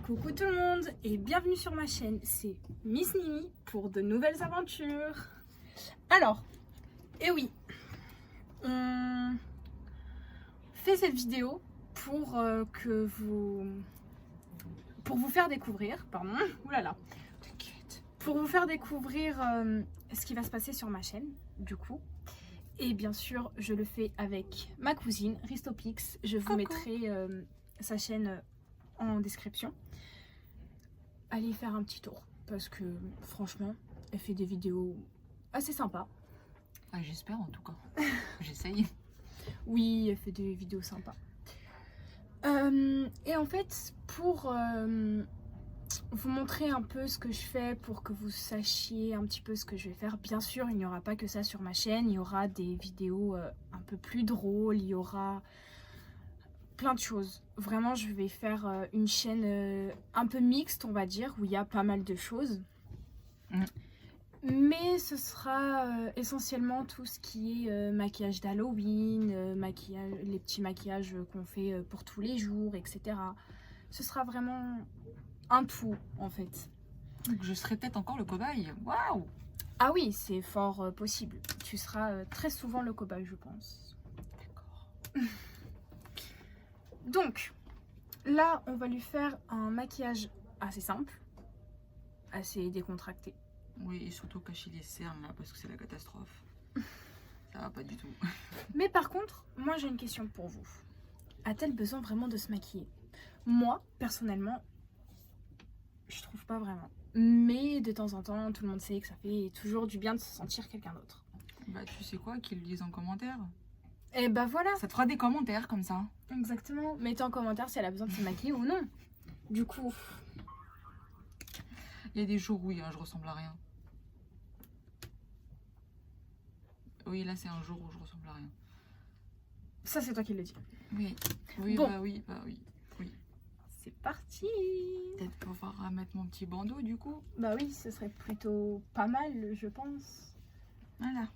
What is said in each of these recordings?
Coucou tout le monde et bienvenue sur ma chaîne, c'est Miss Nimi pour de nouvelles aventures. Alors, oui, on fait cette vidéo pour vous faire découvrir, pour vous faire découvrir ce qui va se passer sur ma chaîne, du coup. Et bien sûr, je le fais avec ma cousine Ristopix. Je vous mettrai sa chaîne en description. Allez faire un petit tour parce que franchement, elle fait des vidéos assez sympas. Ah, j'espère en tout cas. J'essaye. Oui, elle fait des vidéos sympas. Et en fait, pour vous montrer un peu ce que je fais, pour que vous sachiez un petit peu ce que je vais faire, bien sûr, il n'y aura pas que ça sur ma chaîne. Il y aura des vidéos un peu plus drôles, il y aura plein de choses. Vraiment, je vais faire une chaîne un peu mixte, on va dire, où il y a pas mal de choses. Mais ce sera essentiellement tout ce qui est maquillage d'Halloween, les petits maquillages qu'on fait pour tous les jours, etc. Ce sera vraiment un tout, en fait. Donc je serai peut-être encore le cobaye. Waouh! Ah oui, c'est fort possible. Tu seras très souvent le cobaye, je pense. D'accord. Donc, là, on va lui faire un maquillage assez simple, assez décontracté. Oui, et surtout cacher les cernes là, parce que c'est la catastrophe. Ça va pas du tout. Mais par contre, moi j'ai une question pour vous. A-t-elle besoin vraiment de se maquiller? Moi, personnellement, je trouve pas vraiment. Mais de temps en temps, tout le monde sait que ça fait toujours du bien de se sentir quelqu'un d'autre. Bah tu sais quoi, qu'ils le disent en commentaire. Et bah voilà. Ça te fera des commentaires comme ça. Exactement. Mettez en commentaire si elle a besoin de se maquiller ou non. Du coup... Il y a des jours où je ressemble à rien. Oui, là c'est un jour où je ressemble à rien. Ça c'est toi qui le dis. Oui, oui, bon. bah oui. C'est parti. Peut-être pouvoir mettre mon petit bandeau du coup. Bah oui, ce serait plutôt pas mal, je pense. Voilà.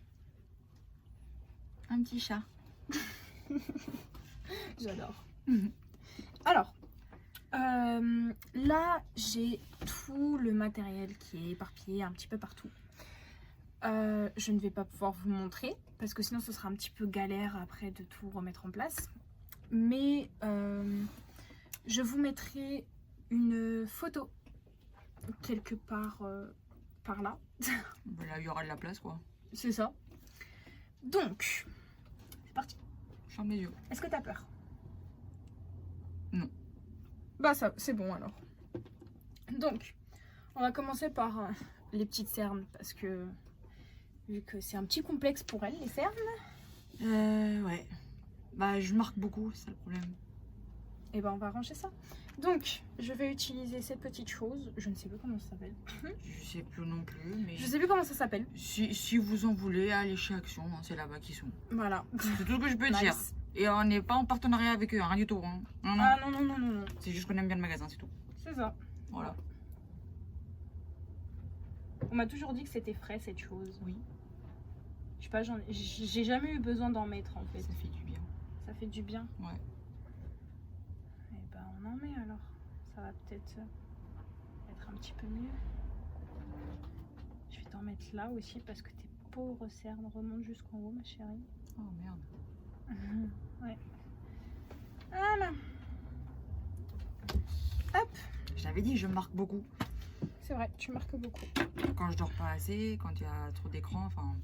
Un petit chat. J'adore. Alors, là, j'ai tout le matériel qui est éparpillé un petit peu partout. Je ne vais pas pouvoir vous montrer parce que sinon ce sera un petit peu galère après de tout remettre en place. Mais je vous mettrai une photo quelque part par là. Là, il y aura de la place quoi. C'est ça. Donc, c'est parti. Je ferme les yeux. Est-ce que t'as peur? Non. Bah ça, c'est bon alors. Donc, on va commencer par les petites cernes parce que vu que c'est un petit complexe pour elles, les cernes. Ouais. Bah je marque beaucoup, c'est ça le problème. Et ben on va ranger ça. Donc, je vais utiliser cette petite chose. Je ne sais plus comment ça s'appelle. Je sais plus non plus, mais... Je sais plus comment ça s'appelle. Si vous en voulez, allez chez Action, hein, c'est là-bas qu'ils sont. Voilà. C'est tout ce que je peux Nice. dire. Et on n'est pas en partenariat avec eux, hein, rien du tout. Hein. Non, non. Ah non, non, non, non, non. C'est juste qu'on aime bien le magasin, c'est tout. C'est ça. Voilà. On m'a toujours dit que c'était frais cette chose. Oui. Je sais pas, j'ai jamais eu besoin d'en mettre en fait. Ça fait du bien. Ça fait du bien. Ouais. Et ben on en met alors. Ça va peut-être être un petit peu mieux. Je vais t'en mettre là aussi parce que tes pauvres cernes remontent jusqu'en haut ma chérie. Oh merde. Ouais. Voilà. Hop. Je t'avais dit, je marque beaucoup. C'est vrai, tu marques beaucoup. Quand je dors pas assez, quand il y a trop d'écran, enfin...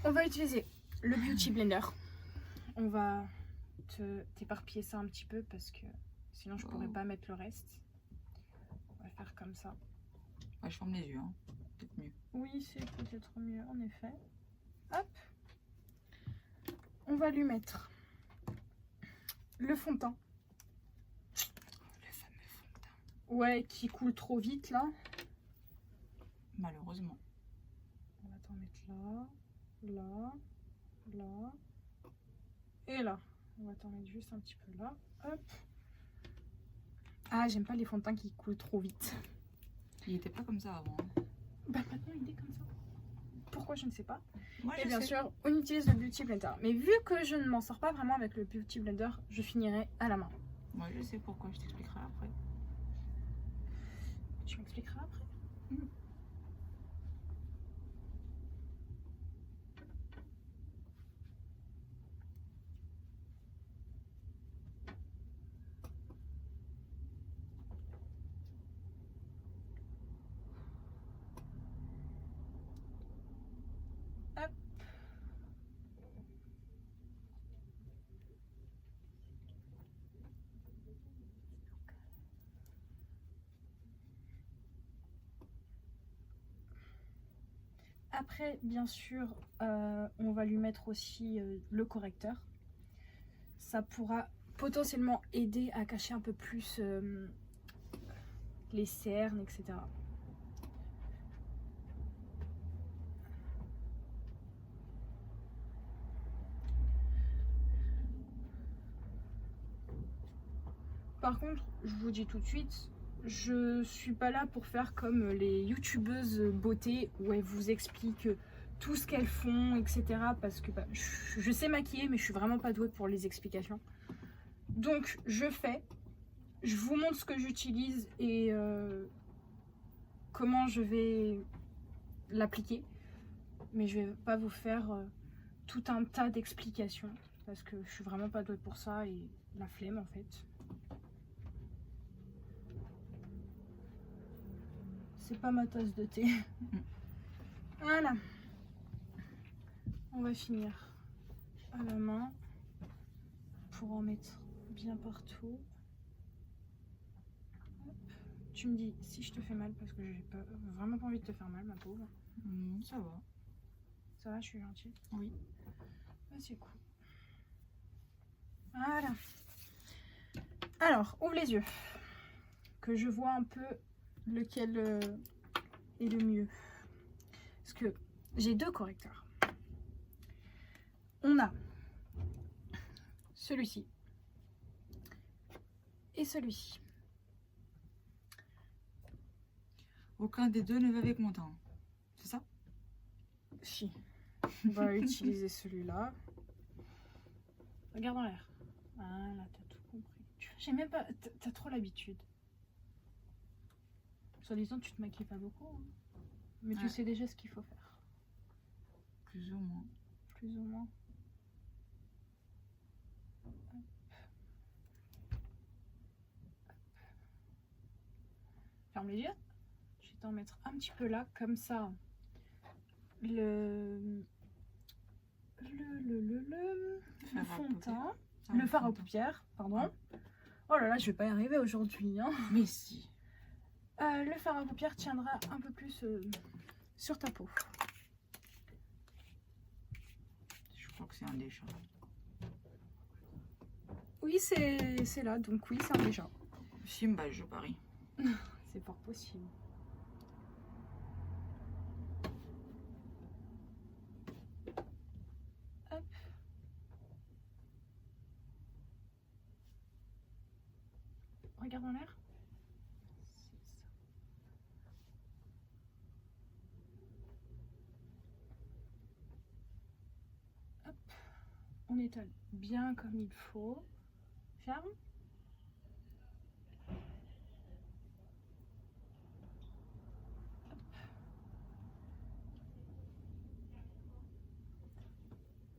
On va utiliser le Beauty Blender. On va t'éparpiller ça un petit peu parce que sinon je pourrais pas mettre le reste. On va faire comme ça. Ouais, je ferme les yeux, hein. Peut-être mieux. Oui, c'est peut-être mieux en effet. Hop. On va lui mettre le fond de teint. Le fameux fond de teint. Ouais, qui coule trop vite là. Malheureusement. On va t'en mettre là, là, là et là. On va t'en mettre juste un petit peu là. Hop. Ah, j'aime pas les fonds de teint qui coulent trop vite. Il était pas comme ça avant. Hein. Bah maintenant il est comme ça. Pourquoi je ne sais pas. Moi, Et je bien sais. sûr, on utilise le Beauty Blender. Mais vu que je ne m'en sors pas vraiment avec le Beauty Blender, je finirai à la main. Moi, je sais pourquoi, je t'expliquerai après. Tu m'expliqueras après. Hop. Après, bien sûr, on va lui mettre aussi le correcteur. Ça pourra potentiellement aider à cacher un peu plus les cernes, etc. Par contre, je vous dis tout de suite, je suis pas là pour faire comme les youtubeuses beauté où elles vous expliquent tout ce qu'elles font, etc. Parce que bah, je sais maquiller, mais je suis vraiment pas douée pour les explications. Donc, je vous montre ce que j'utilise et comment je vais l'appliquer. Mais je vais pas vous faire tout un tas d'explications parce que je suis vraiment pas douée pour ça et la flemme en fait. C'est pas ma tasse de thé. Voilà. On va finir à la main pour en mettre bien partout. Hop. Tu me dis si je te fais mal parce que j'ai vraiment pas envie de te faire mal, ma pauvre. Ça va. Ça va, je suis gentille. Oui. Ah, c'est cool. Voilà. Alors, ouvre les yeux. Que je vois un peu lequel est le mieux. Parce que j'ai deux correcteurs. On a celui-ci et celui-ci. Aucun des deux ne va avec mon teint. C'est ça? Si. On va utiliser celui-là. Regarde en l'air. Voilà, t'as tout compris. J'ai même pas. T'as trop l'habitude. Soit disant, tu te maquilles pas beaucoup. Hein. Mais tu Ouais. sais déjà ce qu'il faut faire. Plus ou moins. Plus ou moins. Ferme les yeux. Je vais t'en mettre un petit peu là, comme ça. Le fond de teint. Le fard à paupières, pardon. Oh là là, je vais pas y arriver aujourd'hui. Hein. Mais si. Le fard à paupières tiendra un peu plus sur ta peau. Je crois que c'est un déjà. Oui, c'est là, donc oui, c'est un déjà. Simba, je parie. C'est fort possible. Hop. Regarde en l'air. Hop. On étale bien comme il faut. Ferme.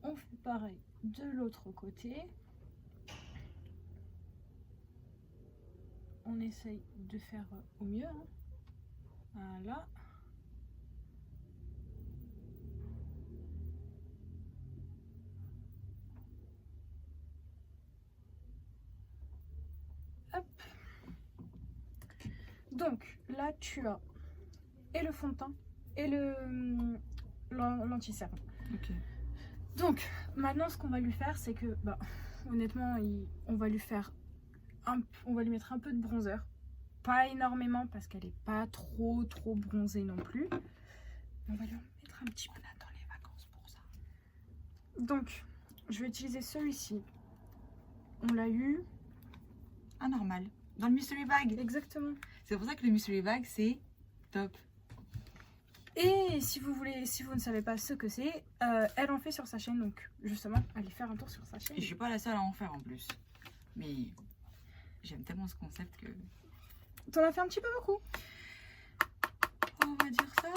On fait pareil de l'autre côté. On essaye de faire au mieux. Hein. Voilà. Hop. Donc là, tu as et le fond de teint et l'anti-cerne. Ok. Donc maintenant, ce qu'on va lui faire, c'est que, bah, honnêtement, on va lui mettre un peu de bronzer. Pas énormément parce qu'elle est pas trop bronzée non plus. On va lui en mettre un petit peu. On attend les vacances pour ça. Donc, je vais utiliser celui-ci. On l'a eu. Ah, normal. Dans le mystery bag. Exactement. C'est pour ça que le mystery bag, c'est top. Et si vous ne savez pas ce que c'est, elle en fait sur sa chaîne, donc justement, allez faire un tour sur sa chaîne. Et je suis pas la seule à en faire en plus. Mais j'aime tellement ce concept que... T'en as fait un petit peu beaucoup. On va dire ça.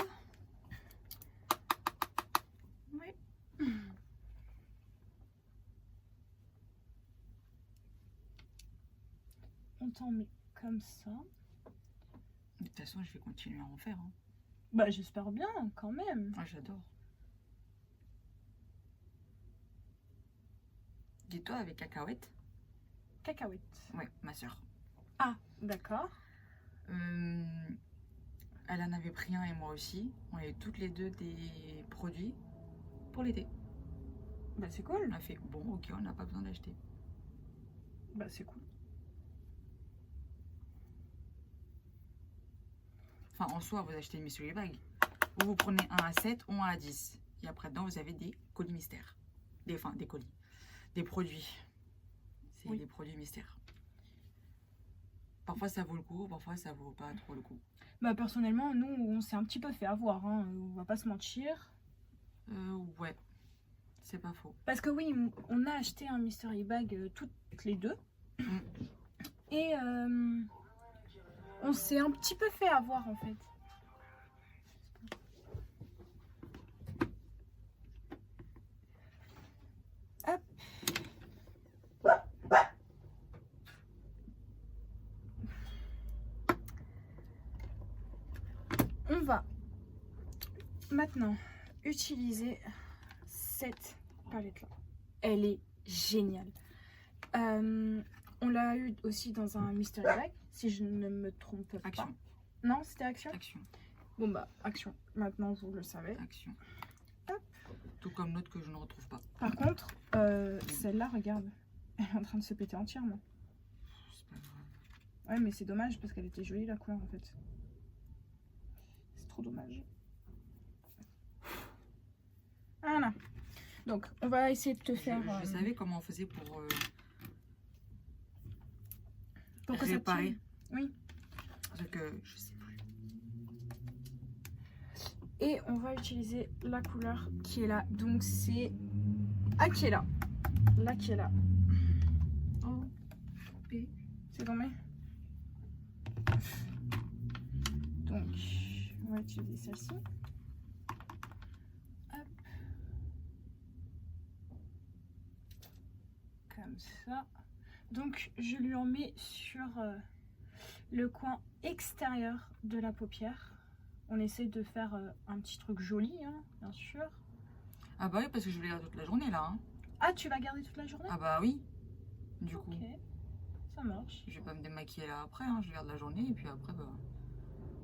Oui. On t'en met comme ça. De toute façon, je vais continuer à en faire. Hein. Bah j'espère bien, quand même. Ah, j'adore. Dis-toi avec cacahuète. Cacahuète. Ouais, ma soeur. Ah, d'accord. Elle en avait pris un et moi aussi. On avait toutes les deux des produits pour l'été. Bah c'est cool. On a fait, bon, ok, on n'a pas besoin d'acheter. Bah c'est cool. Enfin, en soi, vous achetez une mystery bag. Ou vous prenez un à 7 ou un à 10. Et après, dedans, vous avez des colis mystères. Enfin, des colis. Des produits. C'est Oui. des produits mystères. Parfois, ça vaut le coup. Parfois, ça vaut pas trop le coup. Bah personnellement, nous, on s'est un petit peu fait avoir, hein. On va pas se mentir. Ouais. C'est pas faux. Parce que oui, on a acheté un mystery bag toutes les deux. Mm. Et on s'est un petit peu fait avoir en fait. Hop. On va maintenant utiliser cette palette là. Elle est géniale. On l'a eu aussi dans un mystery bag, si je ne me trompe pas. Action. Non, c'était Action. Action. Bon bah, Action. Maintenant, vous le savez. Action. Hop. Tout comme l'autre que je ne retrouve pas. Par contre, celle-là, regarde. Elle est en train de se péter entièrement. C'est pas grave. Ouais, mais c'est dommage parce qu'elle était jolie la couleur en fait. C'est trop dommage. Voilà. Donc, on va essayer de te faire... Je savais comment on faisait pour que ça réparer. tienne. Oui. Sauf que je sais plus. Et on va utiliser la couleur qui est là. Donc, c'est Akela. Là qui est là. Oh. P. C'est tombé. Donc, on va utiliser celle-ci. Hop. Comme ça. Donc, je lui en mets sur le coin extérieur de la paupière. On essaie de faire un petit truc joli, hein, bien sûr. Ah bah oui, parce que je vais garder toute la journée là. Hein. Ah, tu vas garder toute la journée? Ah bah oui. Du coup, Ok, ça marche. je vais pas me démaquiller là après. Hein. Je garde la journée et puis après, bah,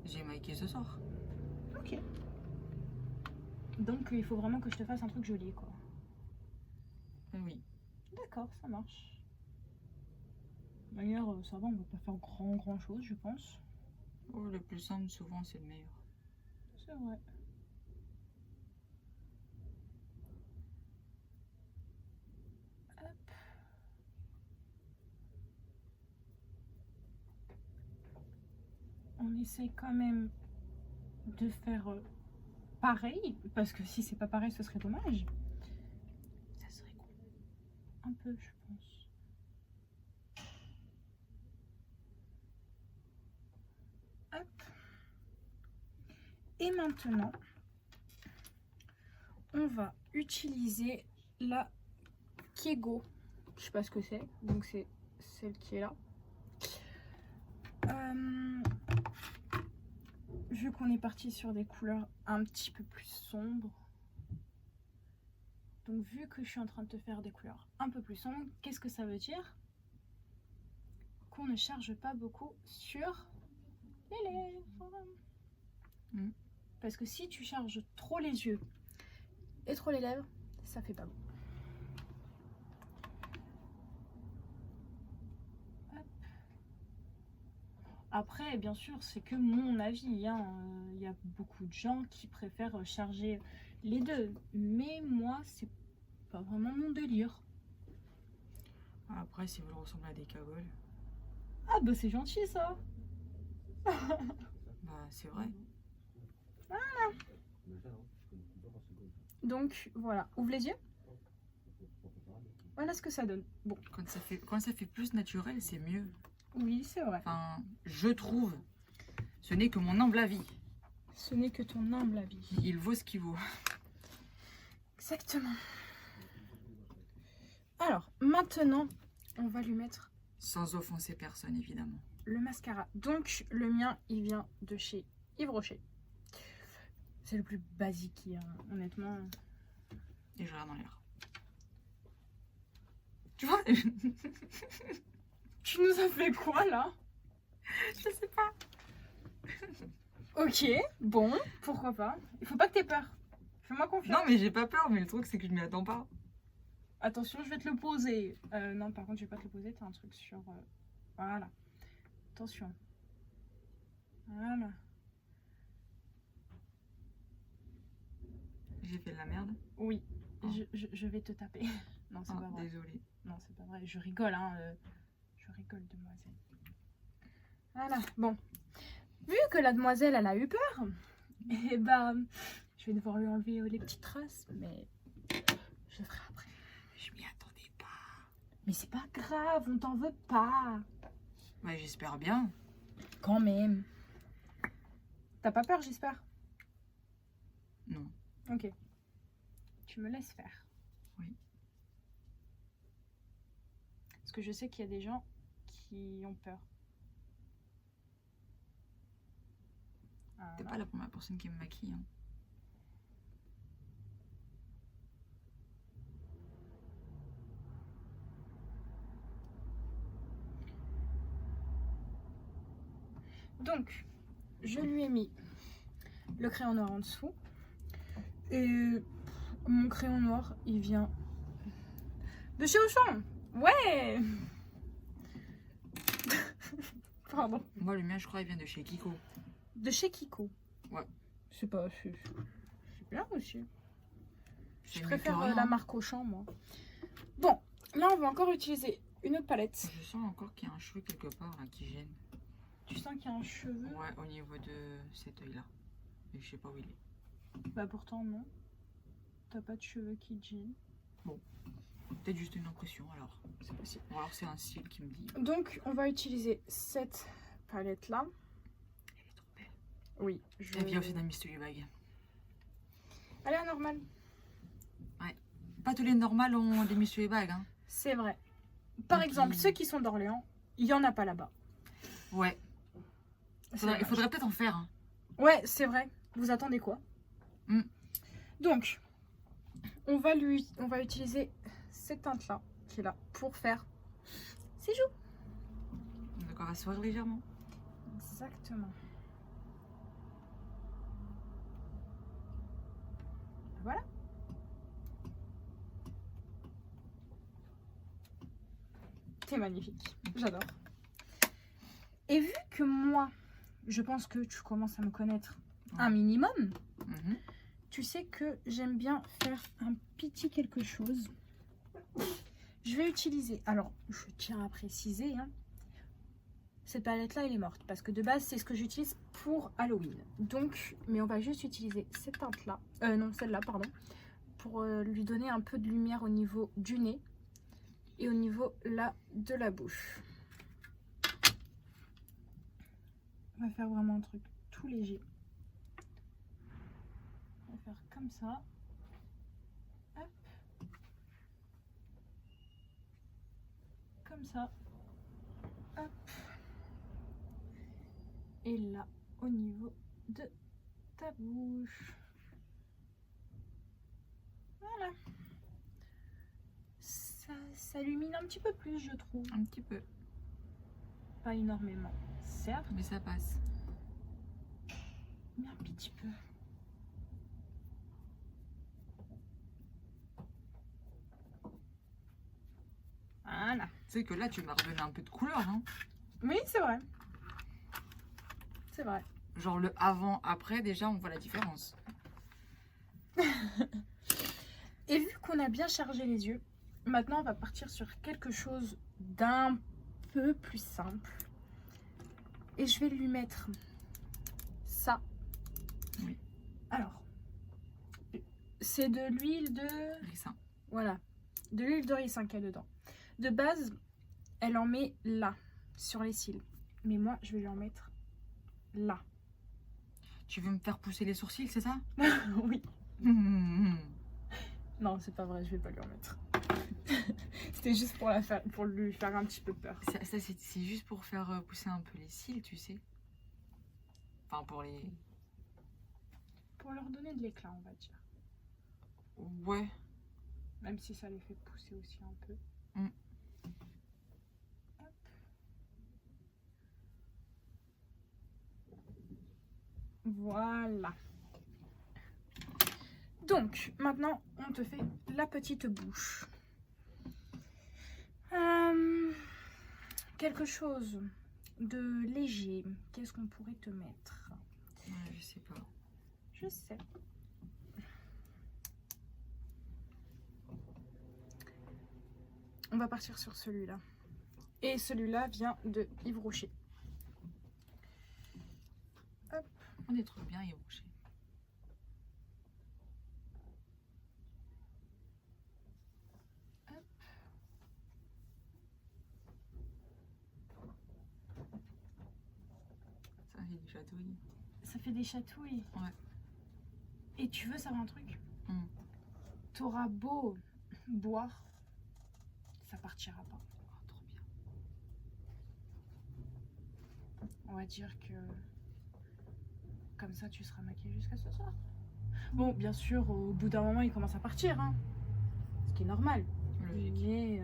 j'ai maquillé ce soir. Ok. Donc, il faut vraiment que je te fasse un truc joli, quoi. Oui. D'accord, ça marche. D'ailleurs, ça va, on va pas faire grand chose, je pense. Oh, le plus simple, souvent, c'est le meilleur. C'est vrai. Hop. On essaie quand même de faire pareil, parce que si c'est pas pareil, ce serait dommage. Ça serait cool. Un peu, je pense. Hop. Et maintenant, on va utiliser la Kiego. Je sais pas ce que c'est, donc c'est celle qui est là. Vu qu'on est parti sur des couleurs un petit peu plus sombres, donc vu que je suis en train de te faire des couleurs un peu plus sombres, qu'est-ce que ça veut dire? Qu'on ne charge pas beaucoup sur les lèvres. Parce que si tu charges trop les yeux et trop les lèvres, ça fait pas beau. Hop. Après, bien sûr, c'est que mon avis. Hein. Il y a beaucoup de gens qui préfèrent charger les deux. Mais moi, c'est pas vraiment mon délire. Après, si vous le ressemblez à des cagoles, Ah bah c'est gentil ça. bah c'est vrai. Voilà. Donc voilà, ouvre les yeux. Voilà ce que ça donne. Bon, Quand ça fait plus naturel, c'est mieux. oui, c'est vrai. Enfin, je trouve. Ce n'est que mon humble avis. Ce n'est que ton humble avis. Il vaut ce qu'il vaut. Exactement. Alors, maintenant, on va lui mettre Sans offenser personne, évidemment. le mascara. Donc, le mien, il vient de chez Yves Rocher. C'est le plus basique qu'il y a, honnêtement. Et je regarde dans l'air. Tu vois? Tu nous as fait quoi, là? Je sais pas. Ok, bon, pourquoi pas. Il faut pas que t'aies peur. Fais-moi confiance. Non, mais j'ai pas peur, mais le truc, c'est que je m'y attends pas. Attention, je vais te le poser. Non, par contre, je vais pas te le poser. T'as un truc sur... Voilà. Attention. Voilà. J'ai fait de la merde. Oui, Oh. je vais te taper. Non, c'est Oh, pas vrai. désolée. Non, c'est pas vrai. Je rigole, hein. Je rigole, demoiselle. Voilà, bon. Vu que la demoiselle, elle a eu peur, et ben, je vais devoir lui enlever les petites traces, mais je le ferai après. Je m'y attendais pas. Mais c'est pas grave, on t'en veut pas. Ouais, j'espère bien. Quand même. T'as pas peur, j'espère? Non. Ok. Tu me laisses faire. Oui. Parce que je sais qu'il y a des gens qui ont peur. T'es Voilà. pas la première personne qui me maquille. Hein. Donc, je lui ai mis le crayon noir en dessous. Et mon crayon noir, il vient de chez Auchan. Ouais. Pardon. Moi, le mien, je crois, il vient de chez Kiko. De chez Kiko. Ouais. C'est pas... C'est bien aussi. C'est Je mieux préfère que rien. la marque Auchan, moi. Bon, là, on va encore utiliser une autre palette. Je sens encore qu'il y a un cheveu quelque part là qui gêne. Tu sens qu'il y a un cheveu? Ouais, au niveau de cet œil là. Mais je sais pas où il est. Bah pourtant, non. T'as pas de cheveux qui te gênent. Peut-être juste une impression alors. C'est possible. Ou alors c'est un style qui me dit. Donc, on va utiliser cette palette-là. Elle est trop belle. Oui. Elle vient aussi d'un mystery bag. Elle est anormale. Pas tous les normales ont des mystery bags. Hein. C'est vrai. Par Donc, exemple, ceux qui sont d'Orléans, il y en a pas là-bas. Ouais. C'est Il dommage. faudrait peut-être en faire. Hein. Ouais, c'est vrai. Vous attendez quoi? Donc, on va utiliser cette teinte-là, qui est là, pour faire ses joues. Donc on va se voir légèrement. Exactement. Voilà. C'est magnifique. J'adore. Et vu que moi, je pense que tu commences à me connaître un minimum, Mhm. tu sais que j'aime bien faire un petit quelque chose. Je vais utiliser, alors je tiens à préciser, hein, cette palette là elle est morte parce que de base c'est ce que j'utilise pour Halloween. Donc, mais on va juste utiliser cette teinte là, non celle-là pardon, pour lui donner un peu de lumière au niveau du nez et au niveau là de la bouche. On va faire vraiment un truc tout léger. On va faire comme ça. Hop. Comme ça. Hop. Et là, au niveau de ta bouche. Voilà. Ça illumine un petit peu plus, je trouve. Un petit peu. Pas énormément, certes, Mais ça passe. mais un petit peu. Voilà. Tu sais que là, tu m'as redonné un peu de couleur. Hein. Oui, c'est vrai. C'est vrai. Genre le avant-après, déjà, on voit la différence. Et vu qu'on a bien chargé les yeux, maintenant on va partir sur quelque chose d'un peu plus simple. Et je vais lui mettre ça. Oui. Alors, C'est de l'huile de... Ricin. Voilà, de l'huile de ricin qu'il y a dedans. De base, elle en met là, sur les cils. Mais moi, je vais lui en mettre là. Tu veux me faire pousser les sourcils, c'est ça? Oui. Non, c'est pas vrai, je vais pas lui en mettre. C'était juste pour lui faire un petit peu peur. Ça c'est juste pour faire pousser un peu les cils, tu sais. Enfin, pour les... Pour leur donner de l'éclat, on va dire. Ouais. Même si ça les fait pousser aussi un peu. Mm. Hop. Voilà. Donc, maintenant, on te fait la petite bouche. Quelque chose de léger. Qu'est-ce qu'on pourrait te mettre? Je sais pas. Je sais. On va partir sur celui-là. Et celui-là vient de Yves Rocher. Hop. On des trucs bien Yves Rocher. Ça fait des chatouilles. Ça fait des chatouilles. Ouais. Et tu veux savoir un truc? T'auras beau boire, ça partira pas. Oh, trop bien. On va dire que comme ça tu seras maquillée jusqu'à ce soir. Bon, bien sûr, au bout d'un moment il commence à partir, hein. Ce qui est normal. Logique. Mais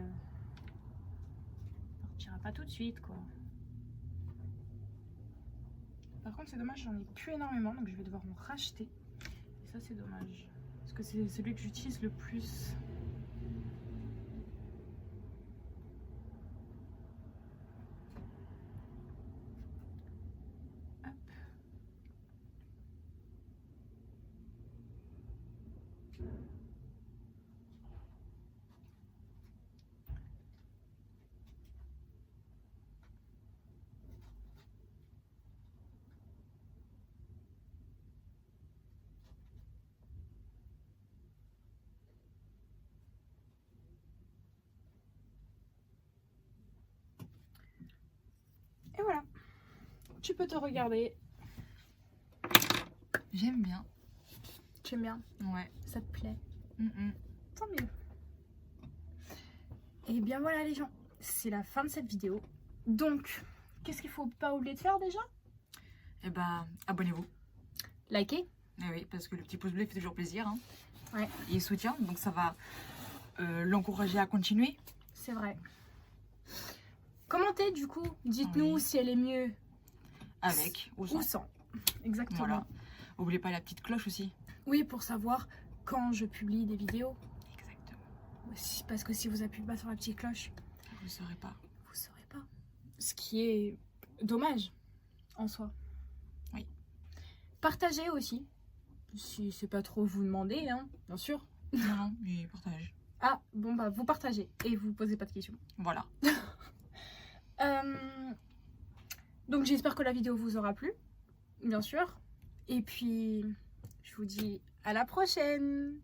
partira pas tout de suite, quoi. Par contre, c'est dommage, j'en ai plus énormément, donc je vais devoir en racheter. Et ça, c'est dommage. Parce que c'est celui que j'utilise le plus. Hop. Et voilà. Tu peux te regarder. J'aime bien. Tu aimes bien? Ouais. Ça te plaît? Mm. Tant mieux. Et bien voilà les gens, c'est la fin de cette vidéo. Donc, qu'est-ce qu'il faut pas oublier de faire déjà? Et bah, abonnez-vous. Likez. Eh oui, parce que le petit pouce bleu fait toujours plaisir. Hein. Ouais. Il soutient, donc ça va l'encourager à continuer. C'est vrai. Commentez du coup, dites-nous Oui. si elle est mieux Avec ou sans. ou sans. Exactement. Voilà. N'oubliez pas la petite cloche aussi. Oui, pour savoir quand je publie des vidéos. Exactement. Parce que si vous appuyez pas sur la petite cloche, Vous ne saurez pas. vous saurez pas. Ce qui est dommage en soi. Oui. Partagez aussi. Si c'est pas trop vous demander, hein, bien sûr. Non, mais partage. Ah, bon bah vous partagez et vous posez pas de questions. Voilà. Donc j'espère que la vidéo vous aura plu, bien sûr. Et puis je vous dis à la prochaine.